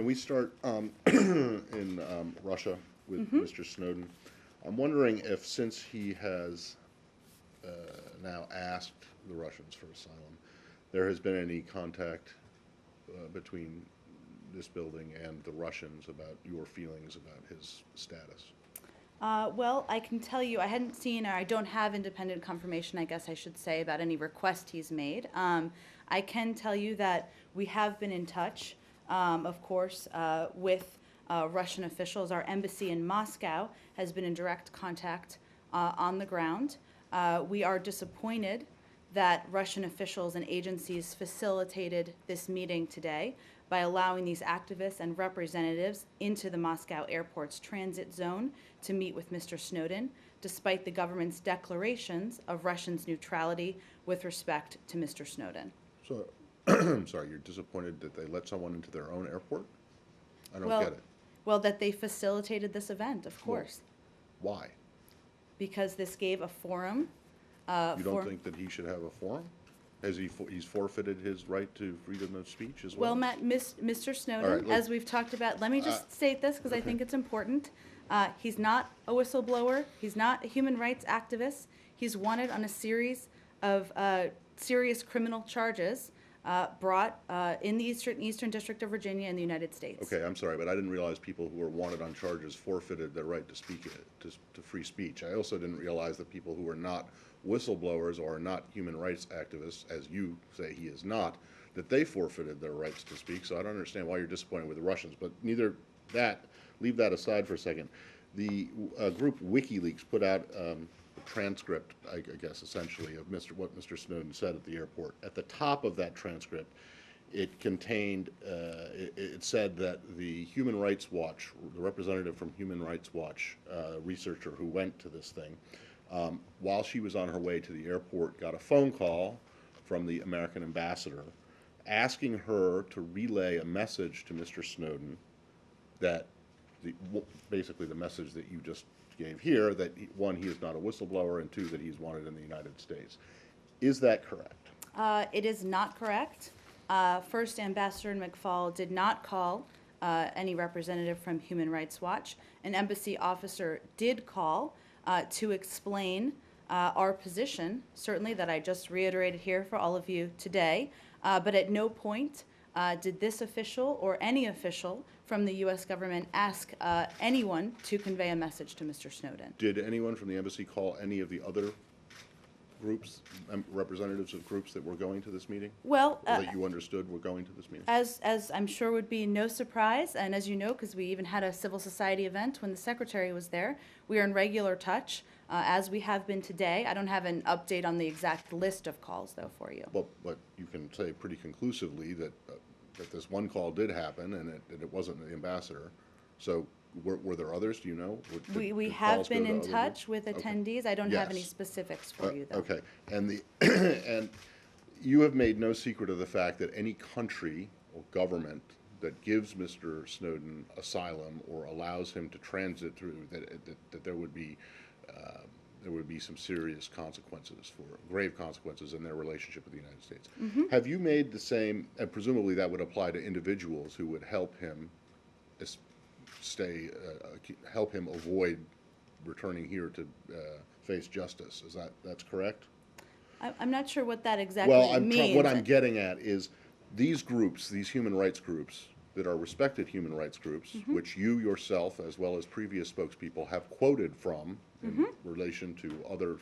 Can we start in Russia with Mr. Snowden? I'm wondering if, since he has now asked the Russians for asylum, there has been any contact between this building and the Russians about your feelings about his status? Well, I can tell you, I hadn't seen, or I don't have independent confirmation, I guess I should say, about any request he's made. I can tell you that we have been in touch, of course, with Russian officials. Our embassy in Moscow has been in direct contact on the ground. We are disappointed that Russian officials and agencies facilitated this meeting today by allowing these activists and representatives into the Moscow airport's transit zone to meet with Mr. Snowden, despite the government's declarations of Russia's neutrality with respect to Mr. Snowden. So, I'm sorry, you're disappointed that they let someone into their own airport? I don't get it. Well, that they facilitated this event, of course. Why? Because this gave a forum. You don't think that he should have a forum? Has he's forfeited his right to freedom of speech as well? Well, Matt, Mr. Snowden, as we've talked about, let me just state this because I think it's important. He's not a whistleblower. He's not a human rights activist. He's wanted on a series of serious criminal charges brought in the Eastern District of Virginia in the United States. Okay, I'm sorry, but I didn't realize people who were wanted on charges forfeited their right to speak to free speech. I also didn't realize that people who were not whistleblowers or not human rights activists, as you say he is not, that they forfeited their rights to speak. So I don't understand why you're disappointed with the Russians. But neither that, leave that aside for a second. The group WikiLeaks put out a transcript, I guess, essentially, of what Mr. Snowden said at the airport. At the top of that transcript, it contained, it said that the Human Rights Watch, the representative from Human Rights Watch, researcher who went to this thing, while she was on her way to the airport, got a phone call from the American ambassador asking her to relay a message to Mr. Snowden that, basically the message that you just gave here, that one, he is not a whistleblower, and two, that he's wanted in the United States. Is that correct? It is not correct. First, Ambassador McFaul did not call any representative from Human Rights Watch. An embassy officer did call to explain our position, certainly that I just reiterated here for all of you today, but at no point did this official or any official from the U.S. government ask anyone to convey a message to Mr. Snowden. Did anyone from the embassy call any of the other groups, representatives of groups that were going to this meeting? Well, or that you understood were going to this meeting? As I'm sure would be no surprise, and as you know, because we even had a civil society event when the secretary was there, we are in regular touch, as we have been today. I don't have an update on the exact list of calls, though, for you. Well, but you can say pretty conclusively that that this one call did happen, and it wasn't the ambassador. So were there others? Do you know? We have been in touch with attendees. Okay. I don't have any specifics for you, though. Okay, and and you have made no secret of the fact that any country or government that gives Mr. Snowden asylum or allows him to transit through, that there would be some serious consequences, grave consequences in their relationship with the United States. Mm-hmm. Have you made the same, and presumably that would apply to individuals who would help him help him avoid returning here to face justice? That's correct? I'm not sure what that exactly means. What I'm getting at is these groups, these human rights groups that are respected human rights groups, which you yourself, as well as previous spokespeople, have quoted from in relation to other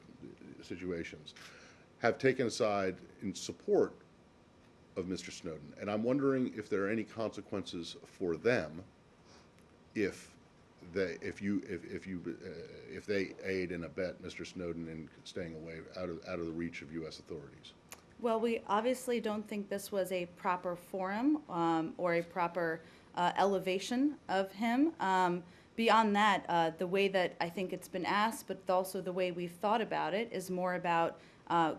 situations, have taken a side in support of Mr. Snowden. And I'm wondering if there are any consequences for them if they aid and abet Mr. Snowden in staying away out of the reach of U.S. authorities. Well, we obviously don't think this was a proper forum or a proper elevation of him. Beyond that, the way that I think it's been asked, but also the way we've thought about it, is more about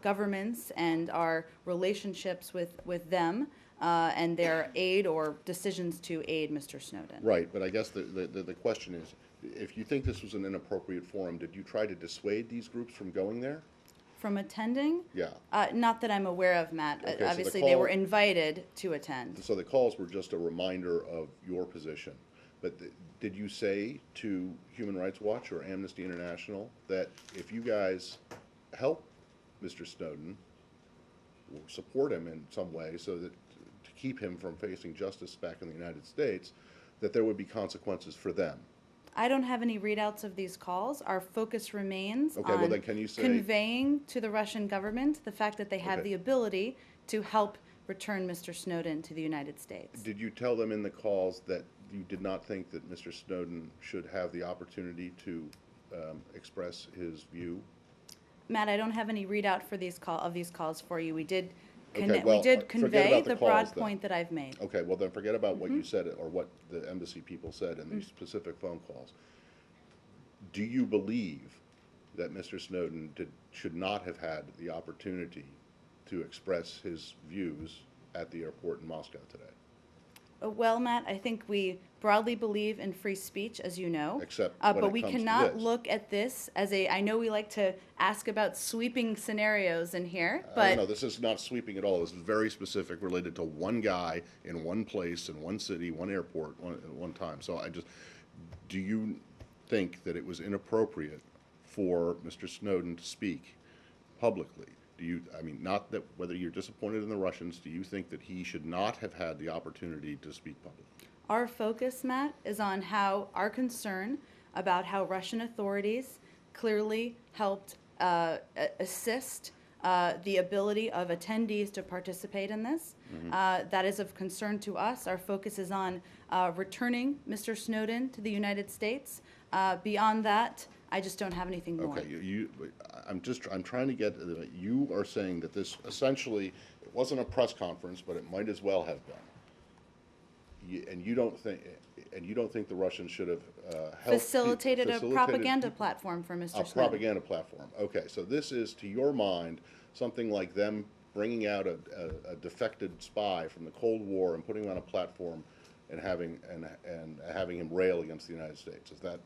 governments and our relationships with them and their aid or decisions to aid Mr. Snowden. Right, but I guess the question is, if you think this was an inappropriate forum, did you try to dissuade these groups from going there? from attending? Yeah. Not that I'm aware of, Matt. Okay, so the Obviously, they were call- invited to attend. So the calls were just a reminder of your position. But did you say to Human Rights Watch or Amnesty International that if you guys help Mr. Snowden or support him in some way so that to keep him from facing justice back in the United States, that there would be consequences for them? I don't have any readouts of these calls. Our focus remains Okay, well on then can you say- conveying to the Russian government the fact that they have Okay. the ability to help return Mr. Snowden to the United States. Did you tell them in the calls that you did not think that Mr. Snowden should have the opportunity to express his view? Matt, I don't have any readout for these calls for you. We did Okay, well, forget convey about the the broad calls then. point that I've made. Okay, well then forget about what you Mm-hmm. said or what the embassy people said in these specific phone calls. Do you believe that Mr. Snowden should not have had the opportunity to express his views at the airport in Moscow today? Well, Matt, I think we broadly believe in free speech, as you know. Except when but it we comes to cannot this. look at this as I know we like to ask about sweeping scenarios in here, I but don't know, this is not sweeping at all. This is very specific, related to one guy in one place, in one city, one airport, at one time. So do you think that it was inappropriate for Mr. Snowden to speak publicly? Not that whether you're disappointed in the Russians, do you think that he should not have had the opportunity to speak publicly? our focus, Matt, is on how our concern about how Russian authorities clearly helped assist the ability of attendees to participate in this. That is of concern to us. Our focus is on returning Mr. Snowden to the United States. Beyond that, I just don't have anything more. Okay, I'm trying to get, you are saying that this essentially, it wasn't a press conference, but it might as well have been. And you don't think the Russians should have helped Facilitated a propaganda platform for Mr. a Snowden. propaganda platform. Okay, so this is, to your mind, something like them bringing out a defected spy from the Cold War and putting him on a platform and having him rail against the United States. Is that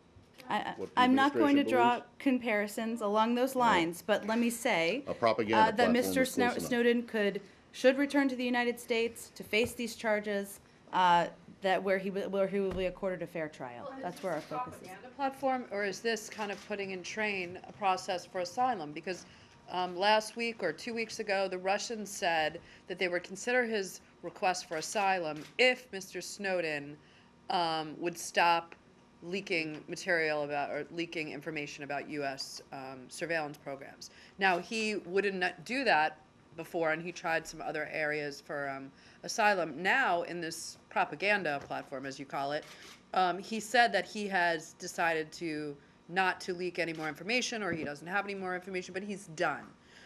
what the I'm not going to administration draw believes? comparisons along those lines, but let me say A propaganda that platform Mr. is close enough. Snowden should return to the United States to face these charges, where he will be accorded a fair trial. That's where our focus is. Propaganda platform, or is this kind of putting in train a process for asylum? Because last week or 2 weeks ago, the Russians said that they would consider his request for asylum if Mr. Snowden would stop leaking material about or leaking information about U.S. Surveillance programs. Now, he wouldn't do that before, and he tried some other areas for asylum. Now, in this propaganda platform, as you call it, he said that he has decided not to leak any more information, or he doesn't have any more information, but he's done.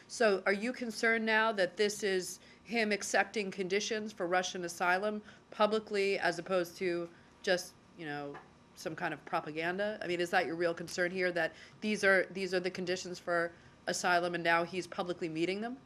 So are you concerned now that this is him accepting conditions for Russian asylum publicly as opposed to just, some kind of propaganda? I mean, is that your real concern here, that these are the conditions for asylum and now he's publicly meeting them?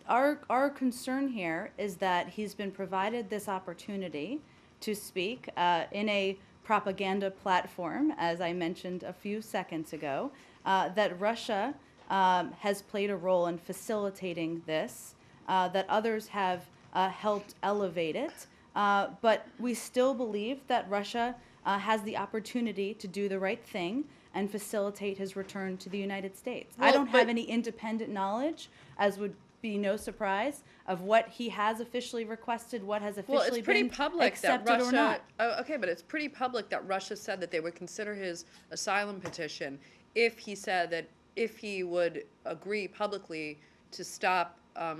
Our concern here is that he's been provided this opportunity to speak in a propaganda platform, as I mentioned a few seconds ago, that Russia has played a role in facilitating this, that others have helped elevate it, but we still believe that Russia has the opportunity to do the right thing and facilitate his return to the United States. I Well, don't have but- any independent knowledge, as would be no surprise, of what he has officially requested, what has Well, officially it's pretty been public that accepted or Russia. not. Oh, okay, but it's pretty public that Russia said that they would consider his asylum petition if he said that if he would agree publicly to stop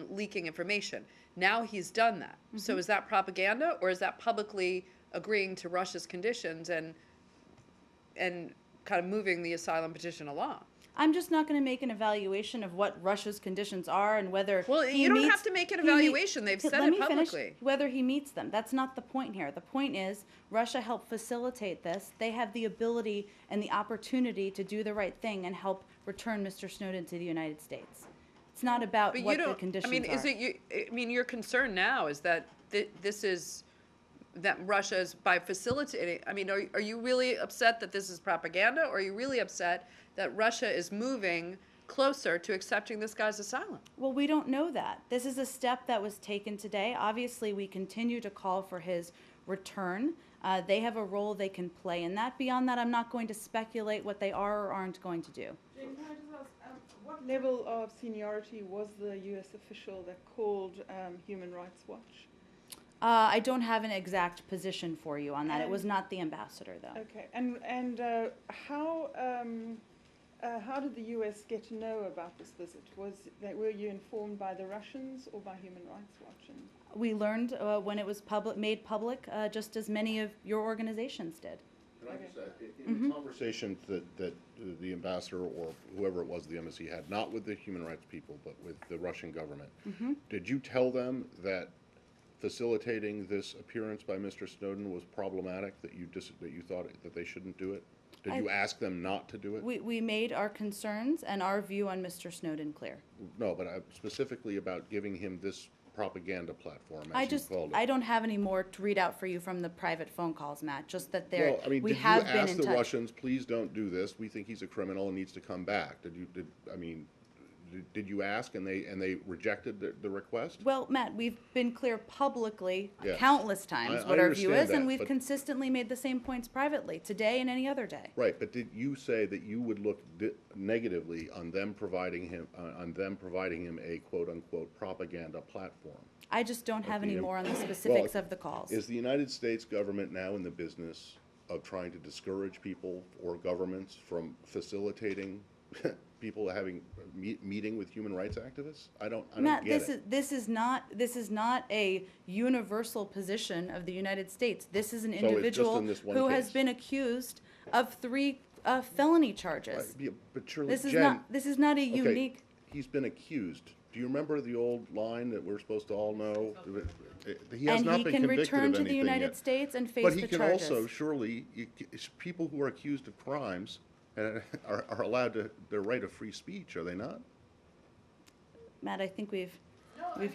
leaking information. Now he's done that. Mm-hmm. So is that propaganda, or is that publicly agreeing to Russia's conditions and kind of moving the asylum petition along? I'm just not going to make an evaluation of what Russia's conditions are and whether Well, he you don't meets- have to make an he meet- evaluation. They've said Let it me finish. publicly. Whether he meets them. That's not the point here. The point is Russia helped facilitate this. They have the ability and the opportunity to do the right thing and help return Mr. Snowden to the United States. It's not about But what you the don't. conditions I mean, are. is it you? I mean, your concern now is that this is that Russia is by facilitating. I mean, are you really upset that this is propaganda, or are you really upset that Russia is moving closer to accepting this guy's asylum. Well, we don't know that. This is a step that was taken today. Obviously, we continue to call for his return. They have a role they can play in that. Beyond that, I'm not going to speculate what they are or aren't going to do. Jane, can I just ask, what level of seniority was the U.S. official that called Human Rights Watch? I don't have an exact position for you on that. It was not the ambassador, though. Okay, and how did the U.S. get to know about this visit? Were you informed by the Russians or by Human Rights Watch? And We learned when it was made public, just as many of your organizations did. Can I just say, in the conversations that the ambassador or whoever it was the embassy had, not with the human rights people, but with the Russian government, did you tell them that facilitating this appearance by Mr. Snowden was problematic, that you thought that they shouldn't do it? Did you ask them not to do it? We made our concerns and our view on Mr. Snowden clear. No, but specifically about giving him this propaganda platform, as you called it. I don't have any more to read out for you from the private phone calls, Matt, just that Well, I mean, we did you have been ask in the touch. Russians, please don't do this, we think he's a criminal and needs to come back? Did you ask and they rejected the request? Well, Matt, we've been clear publicly Yes. countless times I what our view understand is, and that, we've but- consistently made the same points privately, today and any other day. Right, but did you say that you would look negatively on them providing him a quote-unquote propaganda platform? I just don't have any the- more on the specifics of the calls. Is the United States government now in the business of trying to discourage people or governments from facilitating people having meeting with human rights activists? I don't Matt, get it. this is not a universal position of the United States. This is an So it's just individual in this one who has case. been accused of 3 felony charges. Right, yeah, but surely, This is Jen, not a okay, unique. he's been accused. Do you remember the old line that we're supposed to all know? He has And not he been can convicted return of to the anything United yet. States and face But he the can charges. also surely, people who are accused of crimes are allowed their right of free speech, are they not? Matt, I think we've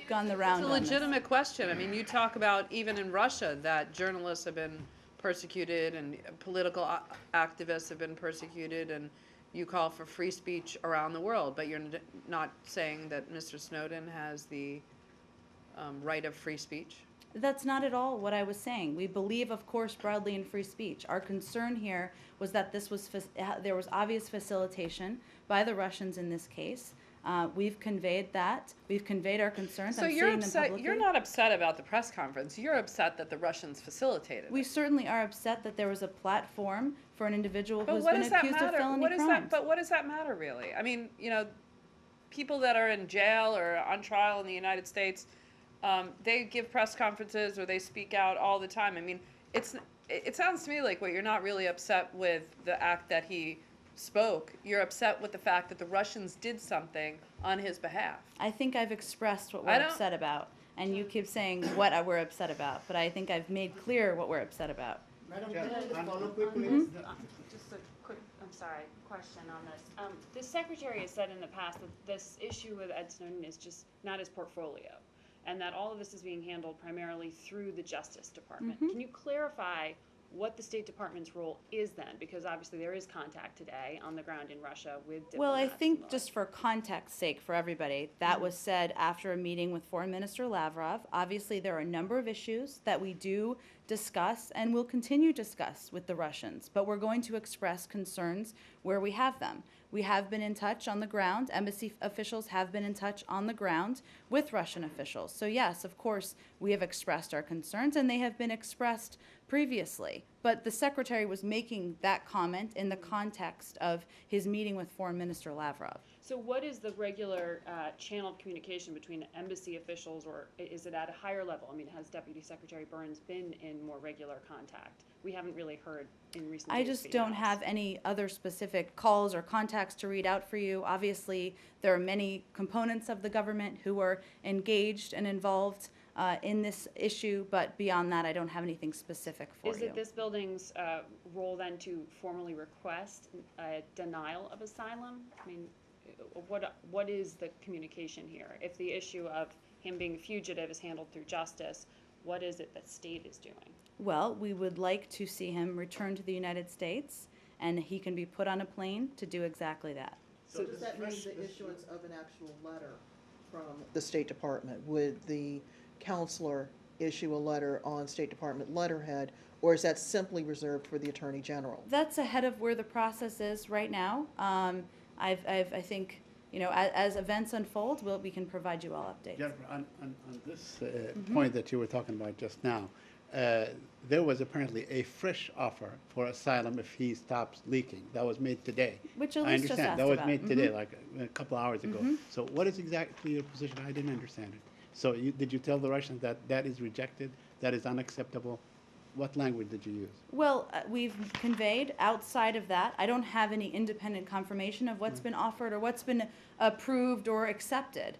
gone the round It's a on this. legitimate question. I mean, you talk about even in Russia that journalists have been persecuted and political activists have been persecuted, and you call for free speech around the world, but you're not saying that Mr. Snowden has the right of free speech? That's not at all what I was saying. We believe, of course, broadly in free speech. Our concern here was that there was obvious facilitation by the Russians in this case. We've conveyed that. We've conveyed our concerns. So I'm you're stating them upset, publicly. you're not upset about the press conference, you're upset that the Russians facilitated We it. certainly are upset that there was a platform for an individual But who's what been does that accused of matter? felony What does crimes. but what does that matter really? I mean, people that are in jail or on trial in the United States, they give press conferences or they speak out all the time. I mean, it sounds to me like what you're not really upset with the act that he spoke. You're upset with the fact that the Russians did something on his behalf. I think I've expressed what we're I don't- upset about, and you keep saying what we're upset about, but I think I've made clear what we're upset about. Madam, can I just follow quickly? Just a quick, I'm sorry, question on this. The secretary has said in the past that this issue with Ed Snowden is just not his portfolio, and that all of this is being handled primarily through the Justice Department. Can you clarify what the State Department's role is then? Because obviously there is contact today on the ground in Russia with diplomats. Well, I and the think like. just for context's sake for everybody, that was said after a meeting with Foreign Minister Lavrov. Obviously, there are a number of issues that we do discuss and will continue to discuss with the Russians, but we're going to express concerns where we have them. We have been in touch on the ground. Embassy officials have been in touch on the ground with Russian officials. So yes, of course, we have expressed our concerns, and they have been expressed previously. But the secretary was making that comment in the context of his meeting with Foreign Minister Lavrov. So what is the regular channel of communication between embassy officials, or is it at a higher level? I mean, has Deputy Secretary Burns been in more regular contact? We haven't really heard in recent days. I just don't have any other specific calls or contacts to read out for you. Obviously, there are many components of the government who are engaged and involved in this issue, but beyond that, I don't have anything specific for Is you. it this building's role then to formally request a denial of asylum? I mean, what is the communication here? If the issue of him being a fugitive is handled through justice, what is it that state is doing? Well, we would like to see him return to the United States, and he can be put on a plane to do exactly that. So Does that mean the issuance of an actual letter from the State Department? Would the counselor issue a letter on State Department letterhead, or is that simply reserved for the Attorney General? That's ahead of where the process is right now. I think, you know, as events unfold, we can provide you all updates. Jennifer, on this point that you were talking about just now, there was apparently a fresh offer for asylum if he stops leaking. That was made today. Which I Elise just understand. asked That was about. made today, like a couple hours ago. So what is exactly your position? I didn't understand it. So did you tell the Russians that that is rejected, that is unacceptable? What language did you use? Well, we've conveyed outside of that. I don't have any independent confirmation of what's been offered or what's been approved or accepted.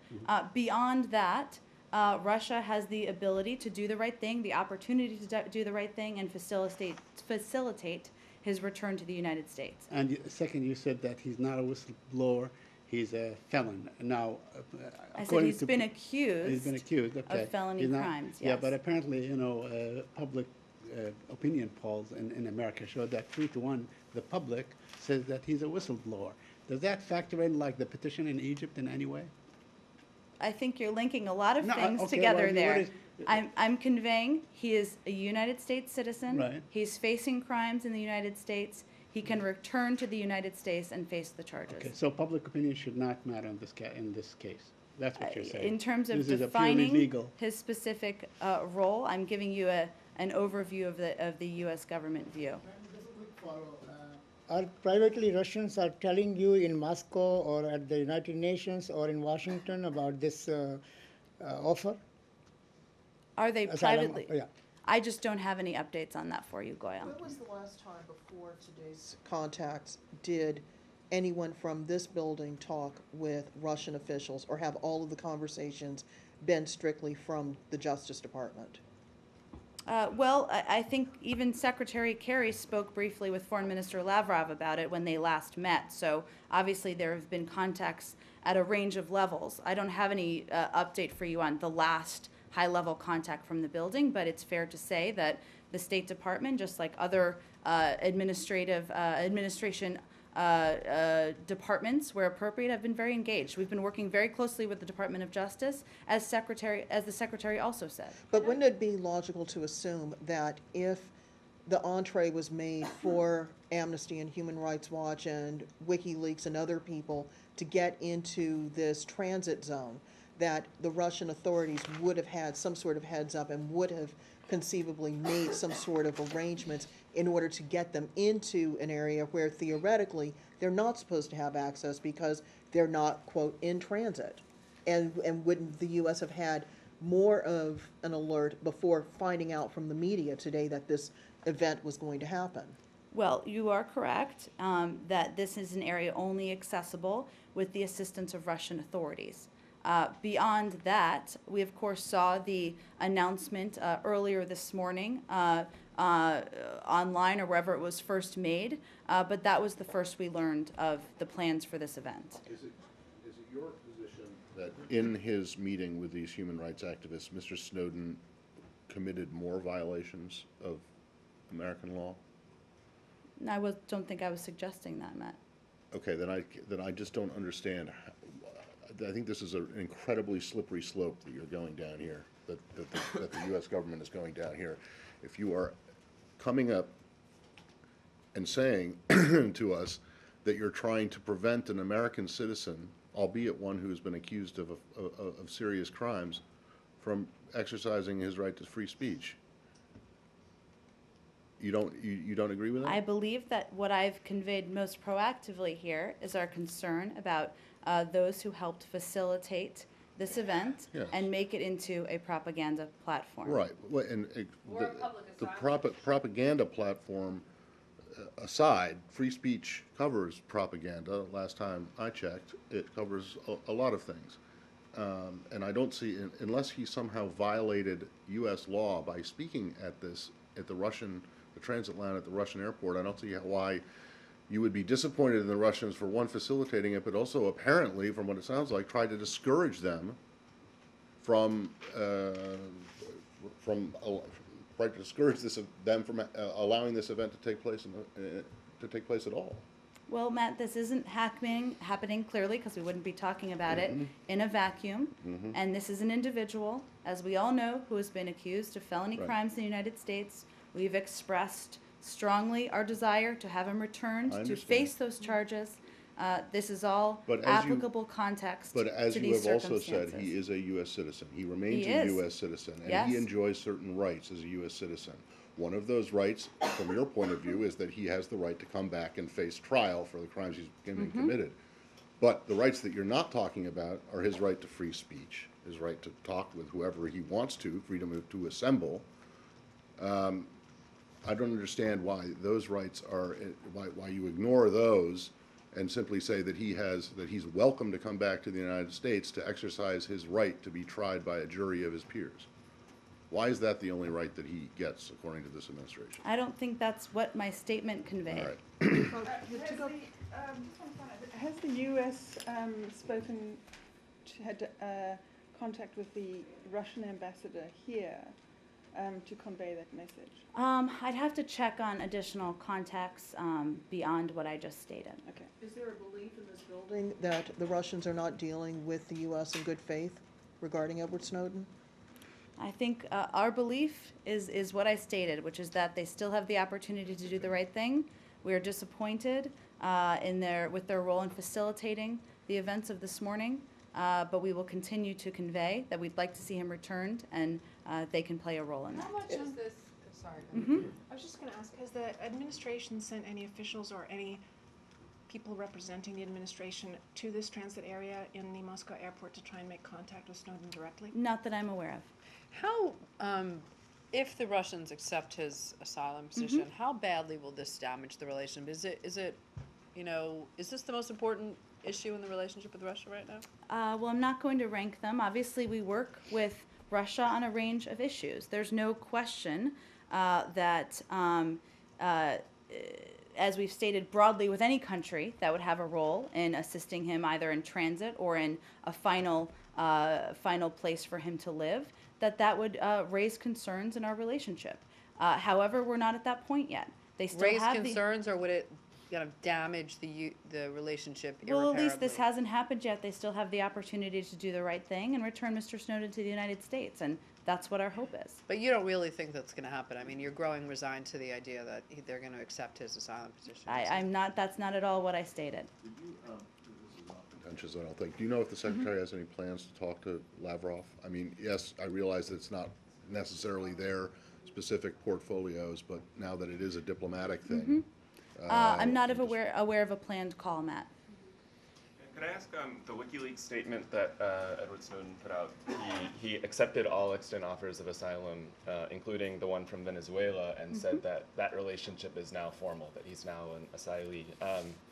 Beyond that, Russia has the ability to do the right thing, the opportunity to do the right thing, and facilitate his return to the United States. And second, you said that he's not a whistleblower, he's a felon. Now, I said according he's to been He's accused been accused, okay. felony He's not- crimes, Yeah, yes. but apparently, you know, public opinion polls in America show that 3-1, the public says that he's a whistleblower. Does that factor in, like, the petition in Egypt in any way? I think you're linking a lot of No, things okay, together well, I mean, there. what I'm conveying he is a United States citizen. Right. He's facing crimes in the United States. He can return to the United States and face the charges. Okay, so public opinion should not matter in this case. That's what you're saying. In terms of This is a purely defining legal. his specific role, I'm giving you an overview of the U.S. government view. Just a quick follow. Are privately Russians are telling you in Moscow or at the United Nations or in Washington about this offer? Are they Asylum, privately? yeah. I just don't have any updates on that for you, Goya. When was the last time before today's contacts did anyone from this building talk with Russian officials, or have all of the conversations been strictly from the Justice Department? Well, I think even Secretary Kerry spoke briefly with Foreign Minister Lavrov about it when they last met. So obviously there have been contacts at a range of levels. I don't have any update for you on the last high-level contact from the building, but it's fair to say that the State Department, just like other administration departments where appropriate, have been very engaged. We've been working very closely with the Department of Justice, as the Secretary also said. But wouldn't it be logical to assume that if the entree was made for Amnesty and Human Rights Watch and WikiLeaks and other people to get into this transit zone, that the Russian authorities would have had some sort of heads up and would have conceivably made some sort of arrangements in order to get them into an area where theoretically they're not supposed to have access because they're not, quote, in transit? And wouldn't the U.S. have had more of an alert before finding out from the media today that this event was going to happen? Well, you are correct that this is an area only accessible with the assistance of Russian authorities. Beyond that, we of course saw the announcement earlier this morning online or wherever it was first made, but that was the first we learned of the plans for this event. Is it your position that in his meeting with these human rights activists, Mr. Snowden committed more violations of American law? Don't think I was suggesting that, Matt. Okay, then I just don't understand. I think this is an incredibly slippery slope that you're going down here, that the U.S. government is going down here. If you are coming up and saying to us that you're trying to prevent an American citizen, albeit one who's been accused of serious crimes, from exercising his right to free speech, you don't agree with that? I believe that what I've conveyed most proactively here is our concern about those who helped facilitate this event Yes. and make it into a propaganda platform. Right, well, and Or a public the asylum. propaganda platform aside, free speech covers propaganda. Last time I checked, it covers a lot of things. And I don't see, unless he somehow violated U.S. law by speaking at the transit line at the Russian airport, I don't see why you would be disappointed in the Russians for, one, facilitating it, but also apparently, from what it sounds like, try to discourage them from allowing this event to take place at all. Well, Matt, this isn't happening clearly, because we wouldn't be talking about it in a vacuum. And this is an individual, as we all know, who has been accused of felony Right. crimes in the United States. We've expressed strongly our desire to have him returned, I to understand. face those charges. This is all But as you- applicable context But as to you these have also circumstances. said, he is a U.S. citizen. He remains He a is. U.S. citizen, and Yes. he enjoys certain rights as a U.S. citizen. One of those rights, from your point of view, is that he has the right to come back and face trial for the crimes he's been committed. But the rights that you're not talking about are his right to free speech, his right to talk with whoever he wants to, freedom to assemble. I don't understand why those rights are, why you ignore those and simply say that he's welcome to come back to the United States to exercise his right to be tried by a jury of his peers. Why is that the only right that he gets, according to this administration? I don't think that's what my statement conveyed. All right. Has the US had contact with the Russian ambassador here to convey that message? I'd have to check on additional contacts beyond what I just stated. Okay. Is there a belief in this building that the Russians are not dealing with the U.S. in good faith regarding Edward Snowden? I think our belief is what I stated, which is that they still have the opportunity to do the right thing. We are disappointed with their role in facilitating the events of this morning, but we will continue to convey that we'd like to see him returned, and they can play a role in that. How much is this? Sorry. I was just going to ask, has the administration sent any officials or any people representing the administration to this transit area in the Moscow airport to try and make contact with Snowden directly? Not that I'm aware of. How, if the Russians accept his asylum petition, how badly will this damage the relationship? Is it, is this the most important issue in the relationship with Russia right now? Well, I'm not going to rank them. Obviously, we work with Russia on a range of issues. There's no question that, as we've stated broadly with any country that would have a role in assisting him either in transit or in a final place for him to live, that would raise concerns in our relationship. However, we're not at that point yet. They still Raise have concerns, or would it kind of damage the relationship Well, irreparably? at least this hasn't happened yet. They still have the opportunity to do the right thing and return Mr. Snowden to the United States, and that's what our hope is. But you don't really think that's going to happen. I mean, you're growing resigned to the idea that they're going to accept his asylum petition. I'm not. That's not at all what I stated. Contentious, I don't think. Do you know if the Secretary has any plans to talk to Lavrov? I mean, yes, I realize that it's not necessarily their specific portfolios, but now that it is a diplomatic thing. I'm not aware of a planned call, Matt. Could I ask the WikiLeaks statement that Edward Snowden put out? He accepted all extant offers of asylum, including the one from Venezuela, and said that that relationship is now formal, that he's now an asylee.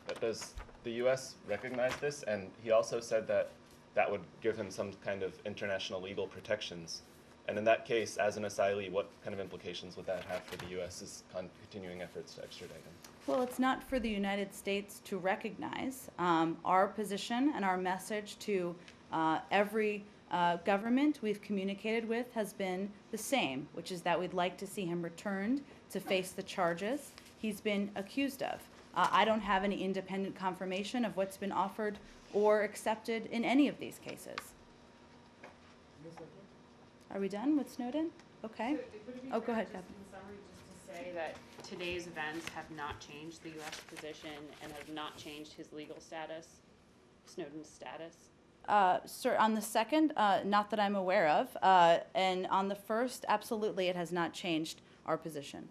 But does the U.S. recognize this? And he also said that that would give him some kind of international legal protections. And in that case, as an asylee, what kind of implications would that have for the U.S.'s continuing efforts to extradite him? Well, it's not for the United States to recognize. Our position and our message to every government we've communicated with has been the same, which is that we'd like to see him returned to face the charges he's been accused of. I don't have any independent confirmation of what's been offered or accepted in any of these cases. Are we done with Snowden? Okay. Oh, go ahead, Kevin. In summary, just to say that today's events have not changed the U.S. position and have not changed his legal status, Snowden's status. Sir, on the second, not that I'm aware of. And on the first, absolutely, it has not changed our position.